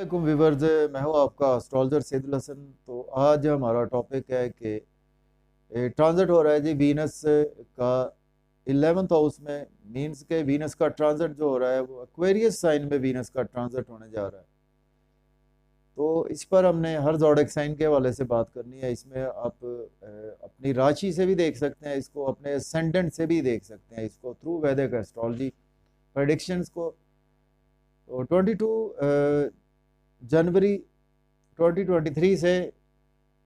वालेकुम व्यूवर्स, मैं हूं आपका एस्ट्रोलॉजर सैदुल हसन। तो आज हमारा टॉपिक है कि ट्रांजिट हो रहा है जी वीनस का 11th हाउस में। मींस के वीनस का ट्रांजिट जो हो रहा है वो एक्वेरियस साइन में वीनस का ट्रांजिट होने जा रहा है। तो इस पर हमने हर ज़ोडिक साइन के हवाले से बात करनी है। इसमें आप अपनी राशि से भी देख सकते हैं इसको, अपने असेंडेंट से भी देख सकते हैं इसको थ्रू वैदिक एस्ट्रोलॉजी प्रेडिक्शंस को। तो 22 जनवरी 2023 से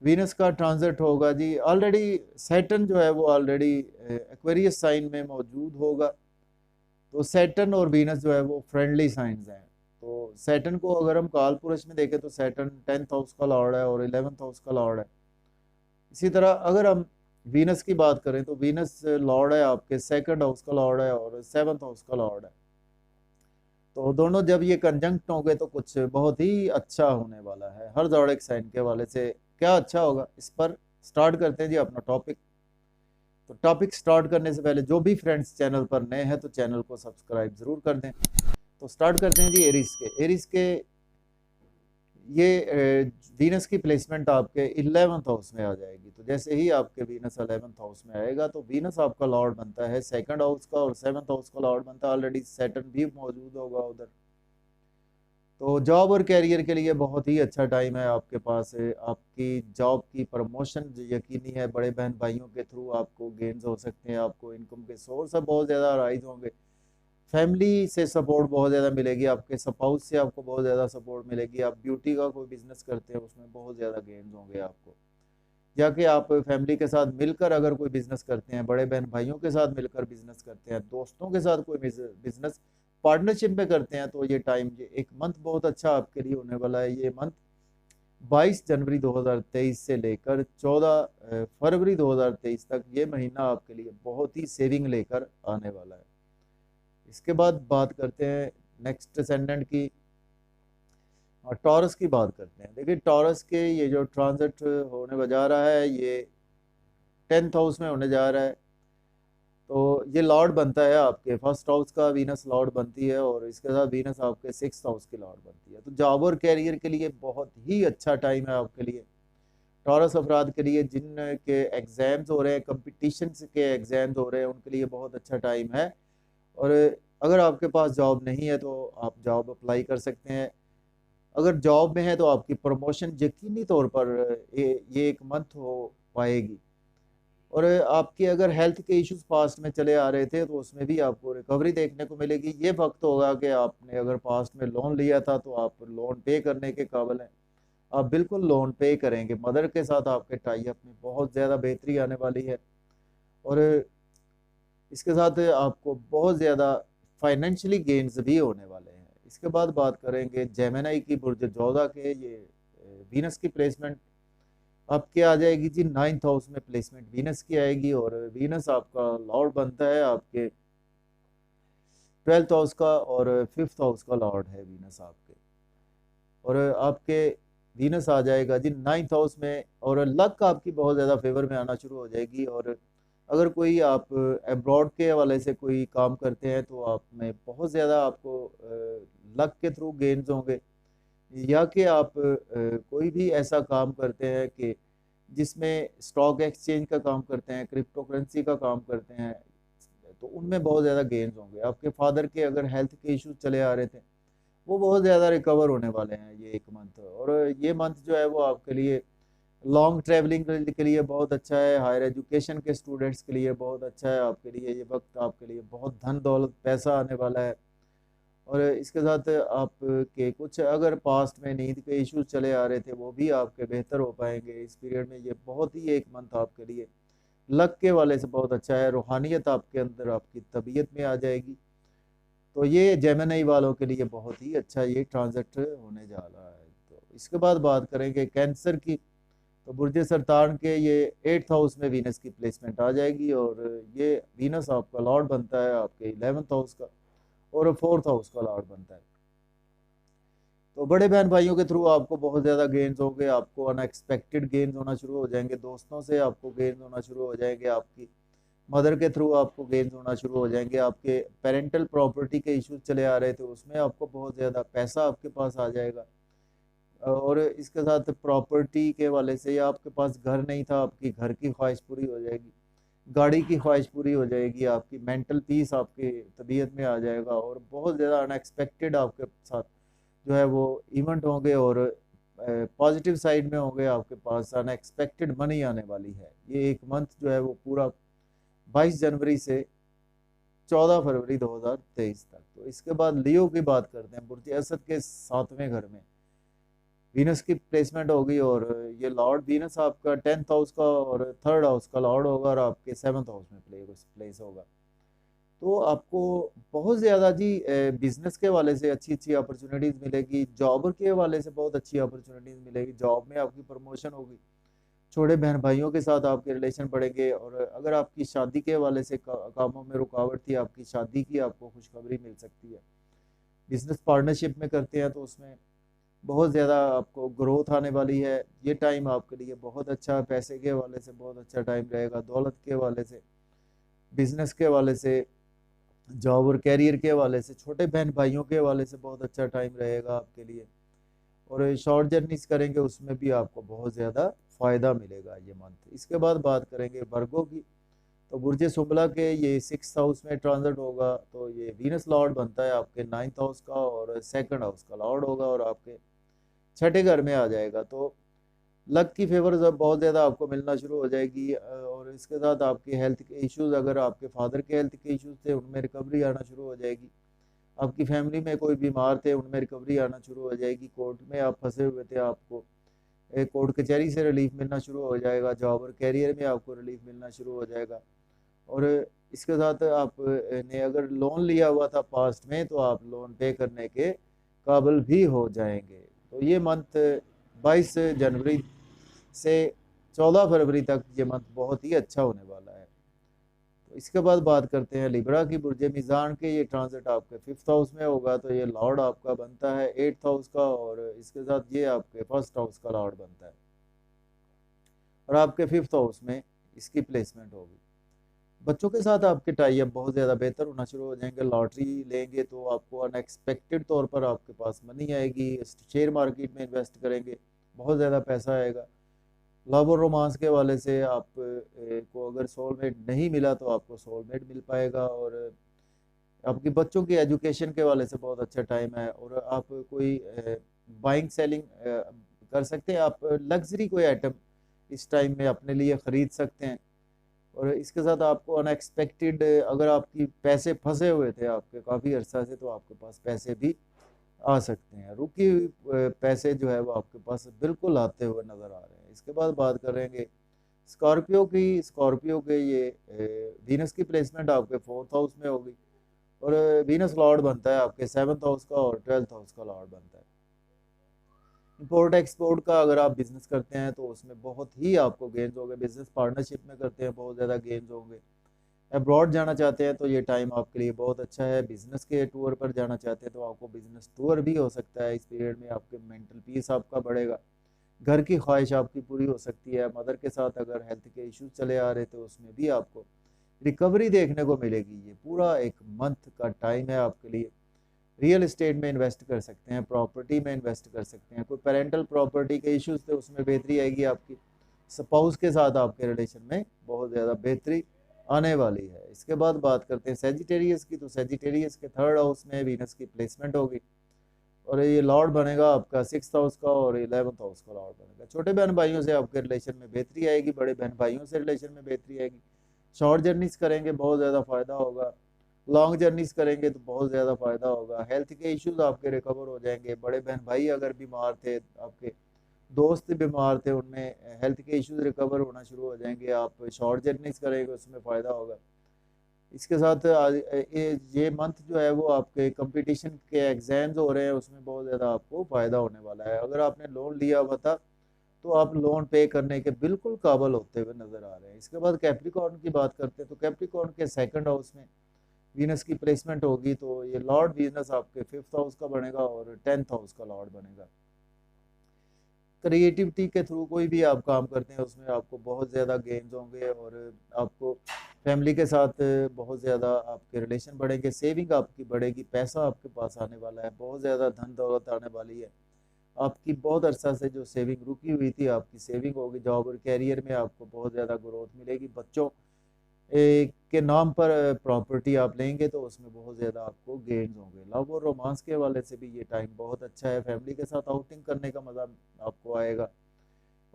वीनस का ट्रांजिट होगा जी। ऑलरेडी सैटर्न जो है वो ऑलरेडी एक्वेरियस साइन में मौजूद होगा। तो सैटर्न और वीनस जो है वो फ्रेंडली साइंस हैं। तो सैटर्न को अगर हम काल पुरुष में देखें तो सैटर्न 10th हाउस का लॉर्ड है और 11th हाउस का लॉर्ड है। इसी तरह अगर हम वीनस की बात करें तो वीनस लॉर्ड है आपके 2nd हाउस का लॉर्ड है और 7th हाउस का लॉर्ड है। तो दोनों जब ये कंजंक्ट होंगे तो कुछ बहुत ही अच्छा होने वाला है हर ज़ोडिक साइन के वाले से। क्या अच्छा होगा, इस पर स्टार्ट करते हैं जी अपना टॉपिक। तो टॉपिक स्टार्ट करने से पहले जो भी फ्रेंड्स चैनल पर नए हैं तो चैनल को सब्सक्राइब जरूर कर दें। तो स्टार्ट करते हैं जी एरिस के ये वीनस की प्लेसमेंट आपके 11th हाउस में आ जाएगी। तो जैसे ही आपके वीनस 11th हाउस में आएगा तो वीनस आपका लॉर्ड बनता है 2nd हाउस का और 7th हाउस का लॉर्ड बनता है। ऑलरेडी सैटर्न भी मौजूद होगा उधर। तो जॉब और कैरियर के लिए बहुत ही अच्छा टाइम है आपके पास। आपकी जॉब की प्रमोशन यकीनी है, बड़े बहन भाइयों के थ्रू आपको गेन्स हो सकते हैं, आपको इनकम के सोर्स अब बहुत ज़्यादा राइज होंगे, फैमिली से सपोर्ट बहुत ज़्यादा मिलेगी, आपके स्पाउस से आपको बहुत ज़्यादा सपोर्ट मिलेगी। आप ब्यूटी का कोई बिजनेस करते हैं उसमें बहुत ज़्यादा गेन्स होंगे आपको। या कि आप फैमिली के साथ मिलकर अगर कोई बिजनेस करते हैं, बड़े बहन भाइयों के साथ मिलकर बिजनेस करते हैं, दोस्तों के साथ कोई बिजनेस पार्टनरशिप में करते हैं तो ये टाइम, ये एक मंथ बहुत अच्छा आपके लिए होने वाला है। ये मंथ 22 जनवरी 2023 से लेकर 14 फरवरी 2023 तक ये महीना आपके लिए बहुत ही सेविंग लेकर आने वाला है। इसके बाद बात करते हैं नेक्स्ट असेंडेंट की और टॉरस की बात करते हैं। देखिए टॉरस के ये जो ट्रांजिट होने जा रहा है ये 10th हाउस में होने जा रहा है। तो ये लॉर्ड बनता है आपके 1st हाउस का, वीनस लॉर्ड बनती है और इसके साथ वीनस आपके 6th हाउस की लॉर्ड बनती है। तो जॉब और कैरियर के लिए बहुत ही अच्छा टाइम है आपके लिए, टॉरस अफराद के लिए जिन के एग्जाम्स हो रहे हैं, कंपटीशन के एग्जाम्स हो रहे हैं, उनके लिए बहुत अच्छा टाइम है। और अगर आपके पास जॉब नहीं है तो आप जॉब अप्लाई कर सकते हैं। अगर जॉब में है तो आपकी प्रमोशन यकीनी तौर पर ये एक मंथ हो पाएगी। और आपके अगर हेल्थ के इश्यूज पास्ट में चले आ रहे थे तो उसमें भी आपको रिकवरी देखने को मिलेगी। ये वक्त होगा कि आपने अगर पास्ट में लोन लिया था तो आप लोन पे करने के काबिल हैं, आप बिल्कुल लोन पे करेंगे। मदर के साथ आपके टाई अप में बहुत ज़्यादा बेहतरी आने वाली है और इसके साथ आपको बहुत ज़्यादा फाइनेंशियली गेन्स भी होने वाले हैं। इसके बाद बात करेंगे जेमिनी की बुर्ज जोधा के ये वीनस की प्लेसमेंट आपके आ जाएगी जी। 9th हाउस में प्लेसमेंट वीनस की आएगी और वीनस आपका लॉर्ड बनता है आपके 12th हाउस का और 5th हाउस का लॉर्ड है वीनस आपके। और आपके वीनस आ जाएगा जी 9th हाउस में और लक आपकी बहुत ज़्यादा फेवर में आना शुरू हो जाएगी। और अगर कोई आप अब्रॉड के हवाले से कोई काम करते हैं तो आप में बहुत ज़्यादा आपको लक के थ्रू गेन्स होंगे। या कि आप कोई भी ऐसा काम करते हैं कि जिसमें स्टॉक एक्सचेंज का काम करते हैं, क्रिप्टो करेंसी का काम करते हैं, तो उनमें बहुत ज़्यादा गेन्स होंगे। आपके फादर के अगर हेल्थ के इश्यूज चले आ रहे थे वो बहुत ज़्यादा रिकवर होने वाले हैं ये एक मंथ। और ये मंथ जो है वो आपके लिए लॉन्ग ट्रैवलिंग के लिए बहुत अच्छा है, हायर एजुकेशन के स्टूडेंट्स के लिए बहुत अच्छा है आपके लिए। ये वक्त आपके लिए बहुत धन दौलत पैसा आने वाला है। और इसके साथ आप के कुछ अगर पास्ट में नींद के इश्यूज चले आ रहे थे वो भी आपके बेहतर हो पाएंगे इस पीरियड में। ये बहुत ही एक मंथ आपके लिए लक के वाले से बहुत अच्छा है। रूहानियत आपके अंदर, आपकी तबीयत में आ जाएगी। तो ये जेमिनी वालों के लिए बहुत ही अच्छा ये ट्रांजिट होने जा रहा है। तो इसके बाद बात करेंगे कैंसर की। तो बुर्ज सरतान के ये 8th हाउस में वीनस की प्लेसमेंट आ जाएगी और ये वीनस आपका लॉर्ड बनता है आपके 11th हाउस का और 4th हाउस का लॉर्ड बनता है। तो बड़े बहन भाइयों के थ्रू आपको बहुत ज़्यादा गेन्स होंगे, आपको अनएक्सपेक्टेड गेन्स होना शुरू हो जाएंगे, दोस्तों से आपको गेन्स होना शुरू हो जाएंगे, आपकी मदर के थ्रू आपको गेन्स होना शुरू हो जाएंगे। आपके पेरेंटल प्रॉपर्टी के इश्यूज चले आ रहे थे उसमें आपको बहुत ज़्यादा पैसा आपके पास आ जाएगा। और इसके साथ प्रॉपर्टी के वाले से, या आपके पास घर नहीं था, आपकी घर की ख्वाहिश पूरी हो जाएगी, गाड़ी की ख्वाहिश पूरी हो जाएगी, आपकी मेंटल पीस आपकी तबीयत में आ जाएगा, और बहुत ज़्यादा अनएक्सपेक्टेड आपके साथ जो है वो इवेंट होंगे, और पॉजिटिव साइड में होंगे, आपके पास अनएक्सपेक्टेड मनी आने वाली है। ये एक मंथ जो है वो पूरा 22 जनवरी से 14 फरवरी 2023 तक। तो इसके बाद लियो की बात करते हैं। बुर्ज असद के 7वें घर में वीनस की प्लेसमेंट होगी, और ये लॉर्ड वीनस आपका 10th हाउस का और 3rd हाउस का लॉर्ड होगा, और आपके 7th हाउस में प्लेस होगा। तो आपको बहुत ज़्यादा जी बिजनेस के वाले से अच्छी अच्छी अपॉर्चुनिटीज़ मिलेगी, जॉब के वाले से बहुत अच्छी अपॉर्चुनिटीज़ मिलेगी, जॉब में आपकी प्रमोशन होगी, छोटे बहन भाइयों के साथ आपके रिलेशन बढ़ेंगे, और अगर आपकी शादी के वाले से कामों में रुकावट थी, आपकी शादी की आपको खुशखबरी मिल सकती है। बिजनेस पार्टनरशिप में करते हैं तो उसमें बहुत ज़्यादा आपको ग्रोथ आने वाली है। ये टाइम आपके लिए बहुत अच्छा, पैसे के वाले से बहुत अच्छा टाइम रहेगा, दौलत के वाले से, बिजनेस के वाले से, जॉब और कैरियर के वाले से, छोटे बहन भाइयों के वाले से बहुत अच्छा टाइम रहेगा आपके लिए। और शॉर्ट जर्नीज करेंगे उसमें भी आपको बहुत ज़्यादा फ़ायदा मिलेगा ये मंथ। इसके बाद बात करेंगे वर्गो की। तो बुर्ज शुम्ला के ये 6th हाउस में ट्रांजिट होगा, तो ये वीनस लॉर्ड बनता है आपके 9th हाउस का, और 2nd हाउस का लॉर्ड होगा, और आपके 6ठे घर में आ जाएगा। तो लक की फेवर बहुत ज़्यादा आपको मिलना शुरू हो जाएगी, और इसके साथ आपके हेल्थ के इश्यूज़, अगर आपके फादर के हेल्थ के इश्यूज़ थे उनमें रिकवरी आना शुरू हो जाएगी, आपकी फैमिली में कोई बीमार थे उनमें रिकवरी आना शुरू हो जाएगी, कोर्ट में आप फंसे हुए थे आपको एक कोर्ट कचहरी से रिलीफ मिलना शुरू हो जाएगा, जॉब और कैरियर में आपको रिलीफ मिलना शुरू हो जाएगा। और इसके साथ आप ने अगर लोन लिया हुआ था पास्ट में, तो आप लोन पे करने के काबिल भी हो जाएंगे। तो ये मंथ 22 जनवरी से 14 फरवरी तक ये मंथ बहुत ही अच्छा होने वाला है। तो इसके बाद बात करते हैं लिब्रा की। बुर्ज मीज़ान के ये ट्रांजिट आपके 5th हाउस में होगा, तो ये लॉर्ड आपका बनता है 8th हाउस का, और इसके साथ ये आपके 1st हाउस का लॉर्ड बनता है, और आपके 5th हाउस में इसकी प्लेसमेंट होगी। बच्चों के साथ आपके टाई अप बहुत ज़्यादा बेहतर होना शुरू हो जाएंगे। लॉटरी लेंगे तो आपको अनएक्सपेक्टेड तौर पर आपके पास मनी आएगी, शेयर मार्केट में इन्वेस्ट करेंगे बहुत ज़्यादा पैसा आएगा। लव और रोमांस के वाले से आप को अगर सोलमेट नहीं मिला तो आपको सोलमेट मिल पाएगा, और आपके बच्चों की एजुकेशन के वाले से बहुत अच्छा टाइम है, और आप कोई बाइंग सेलिंग कर सकते हैं, आप लग्जरी कोई आइटम इस टाइम में अपने लिए ख़रीद सकते हैं। और इसके साथ आपको अनएक्सपेक्टेड, अगर आपकी पैसे फंसे हुए थे आपके काफ़ी अरसा से, तो आपके पास पैसे भी आ सकते हैं। रुकी हुई पैसे जो है वो आपके पास बिल्कुल आते हुए नज़र आ रहे हैं। इसके बाद बात करेंगे स्कॉर्पियो की। स्कॉर्पियो के ये वीनस की प्लेसमेंट आपके 4th हाउस में होगी, और वीनस लॉर्ड बनता है आपके 7th हाउस का, और 12th हाउस का लॉर्ड बनता है। इंपोर्ट एक्सपोर्ट का अगर आप बिजनेस करते हैं तो उसमें बहुत ही आपको गेंस होंगे, बिजनेस पार्टनरशिप में करते हैं बहुत ज़्यादा गेंस होंगे। अब्रॉड जाना चाहते हैं तो ये टाइम आपके लिए बहुत अच्छा है। बिजनेस के टूर पर जाना चाहते हैं तो आपको बिजनेस टूर भी हो सकता है। इस पीरियड में आपके मेंटल पीस आपका बढ़ेगा, घर की ख्वाहिश आपकी पूरी हो सकती है। मदर के साथ अगर हेल्थ के इश्यूज चले आ रहे थे उसमें भी आपको रिकवरी देखने को मिलेगी। ये पूरा एक मंथ का टाइम है आपके लिए। रियल एस्टेट में इन्वेस्ट कर सकते हैं, प्रॉपर्टी में इन्वेस्ट कर सकते हैं। कोई पेरेंटल प्रॉपर्टी के इश्यूज थे उसमें बेहतरी आएगी आपकी। स्पाउस के साथ आपके रिलेशन में बहुत ज़्यादा बेहतरी आने वाली है। इसके बाद बात करते हैं सेजिटेरियस की। तो सेजिटेरियस के 3rd हाउस में वीनस की प्लेसमेंट होगी, और ये लॉर्ड बनेगा आपका 6th हाउस का, और 11th हाउस का लॉर्ड बनेगा। छोटे बहन भाइयों से आपके रिलेशन में बेहतरी आएगी, बड़े बहन भाइयों से रिलेशन में बेहतरी आएगी। शॉर्ट जर्नीज करेंगे बहुत ज़्यादा फ़ायदा होगा, लॉन्ग जर्नीज करेंगे तो बहुत ज़्यादा फ़ायदा होगा। हेल्थ के इश्यूज आपके रिकवर हो जाएंगे। बड़े बहन भाई अगर बीमार थे, आपके दोस्त बीमार थे, उनमें हेल्थ के इश्यूज रिकवर होना शुरू हो जाएंगे। आप शॉर्ट जर्नीज करेंगे उसमें फ़ायदा होगा। इसके साथ ये मंथ जो है वो आपके कंपटीशन के एग्जाम्स हो रहे हैं, उसमें बहुत ज़्यादा आपको फ़ायदा होने वाला है। अगर आपने लोन लिया हुआ था तो आप लोन पे करने के बिल्कुल काबिल होते हुए नज़र आ रहे हैं। इसके बाद कैप्रिकॉर्न की बात करते हैं। तो कैप्रिकॉर्न के 2nd हाउस में वीनस की प्लेसमेंट होगी, तो ये लॉर्ड वीनस आपके 5th हाउस का बनेगा, और 10th हाउस का लॉर्ड बनेगा। क्रिएटिविटी के थ्रू कोई भी आप काम करते हैं उसमें आपको बहुत ज़्यादा गेन्स होंगे, और आपको फैमिली के साथ बहुत ज़्यादा आपके रिलेशन बढ़ेंगे, सेविंग आपकी बढ़ेगी, पैसा आपके पास आने वाला है, बहुत ज़्यादा धन दौलत आने वाली है। आपकी बहुत अरसा से जो सेविंग रुकी हुई थी आपकी सेविंग होगी, जॉब और कैरियर में आपको बहुत ज़्यादा ग्रोथ मिलेगी। बच्चों के नाम पर प्रॉपर्टी आप लेंगे तो उसमें बहुत ज़्यादा आपको गेन्स होंगे। लव और रोमांस के हवाले से भी ये टाइम बहुत अच्छा है, फैमिली के साथ आउटिंग करने का मज़ा आपको आएगा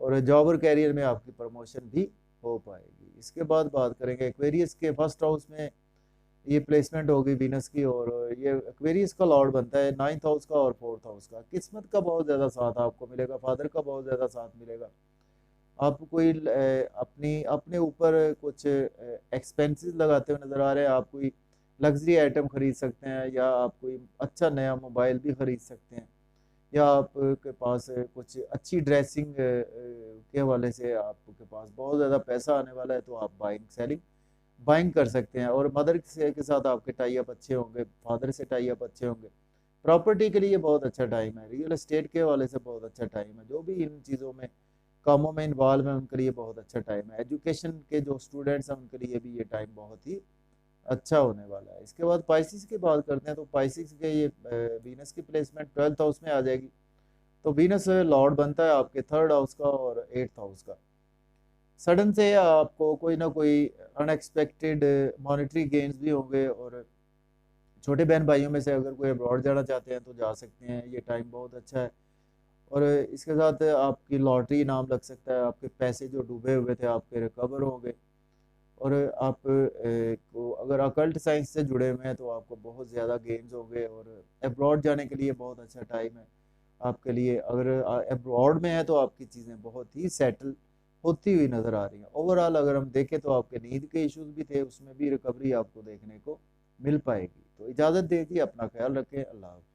और जॉब और कैरियर में आपकी प्रमोशन भी हो पाएगी। इसके बाद बात करेंगे एक्वेरियस के फर्स्ट हाउस में ये प्लेसमेंट होगी वीनस की, और ये एक्वेरियस का लॉर्ड बनता है 9th हाउस का और 4th हाउस का। किस्मत का बहुत ज़्यादा साथ आपको मिलेगा, फादर का बहुत ज़्यादा साथ मिलेगा। आप कोई अपनी अपने ऊपर कुछ एक्सपेंसेस लगाते हुए नज़र आ रहे हैं, आप कोई लग्जरी आइटम खरीद सकते हैं, या आप कोई अच्छा नया मोबाइल भी खरीद सकते हैं, या आपके पास कुछ अच्छी ड्रेसिंग के हवाले से आपके पास बहुत ज़्यादा पैसा आने वाला है, तो आप बाइंग सेलिंग बाइंग कर सकते हैं। और मदर से के साथ आपके टाई अप अच्छे होंगे, फादर से टाई अप अच्छे होंगे। प्रॉपर्टी के लिए बहुत अच्छा टाइम है, रियल एस्टेट के हवाले से बहुत अच्छा टाइम है। जो भी इन चीज़ों में कामों में इन्वॉल्व है उनके लिए बहुत अच्छा टाइम है। एजुकेशन के जो स्टूडेंट्स हैं उनके लिए भी ये टाइम बहुत ही अच्छा होने वाला है। इसके बाद पाइसिस की बात करते हैं, तो पाइसिस के ये वीनस की प्लेसमेंट 12th हाउस में आ जाएगी। तो वीनस लॉर्ड बनता है आपके 3rd हाउस का और 8th हाउस का। सडन से आपको कोई ना कोई अनएक्सपेक्टेड मॉनेटरी गेन्स भी होंगे, और छोटे बहन भाइयों में से अगर कोई अब्रॉड जाना चाहते हैं तो जा सकते हैं, ये टाइम बहुत अच्छा है। और इसके साथ आपकी लॉटरी इनाम लग सकता है, आपके पैसे जो डूबे हुए थे आपके रिकवर होंगे। और आप को अगर अकल्ट साइंस से जुड़े हुए हैं तो आपको बहुत ज़्यादा गेन्स होंगे, और अब्रॉड जाने के लिए बहुत अच्छा टाइम है आपके लिए। अगर अब्रॉड में है तो आपकी चीज़ें बहुत ही सेटल होती हुई नज़र आ रही हैं। ओवरऑल अगर हम देखें तो आपके नींद के इश्यूज भी थे, उसमें भी रिकवरी आपको देखने को मिल पाएगी। तो इजाज़त दीजिए, अपना ख्याल रखें, अल्लाह हाफ़िज़।